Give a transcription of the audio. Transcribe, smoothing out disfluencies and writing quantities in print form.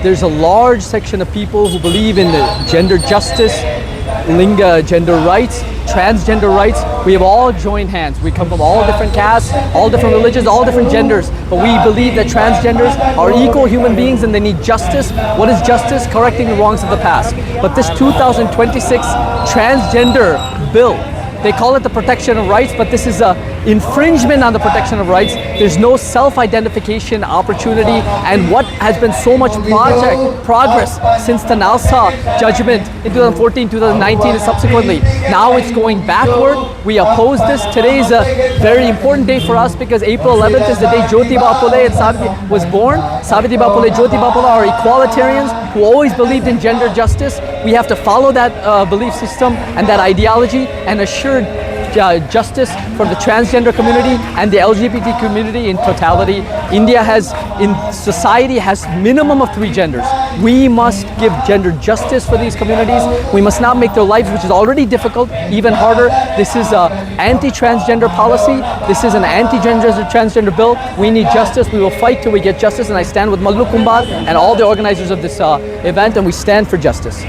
there's a large section of people who believe in the gender justice, linga gender rights, transgender rights. We have all joined hands. We come from all different castes, all different religions, all different genders, but we believe that transgenders are equal human beings and they need justice. What is justice? Correcting the wrongs of the past. But this 2026 transgender bill, they call it the protection of rights, but this is a infringement on the protection of rights. There's no self-identification opportunity, and what has been so much progress since the NALSA judgment in 2014, 2019, and subsequently. Now it's going backward. We oppose this. Today is a very important day for us because April 11th is the day Jyotiba Phule and Savitri was born. Savitribai Phule, Jyotiba Phule are equalitarians who always believed in gender justice. We have to follow that belief system and that ideology and assure justice for the transgender community and the LGBT community in totality. India in society has minimum of 3 genders. We must give gender justice for these communities. We must not make their lives, which is already difficult, even harder. This is an anti-transgender policy. This is an anti-transgender bill. We need justice. We will fight till we get justice, and I stand with Mallu Kumbhar and all the organizers of this event, and we stand for justice.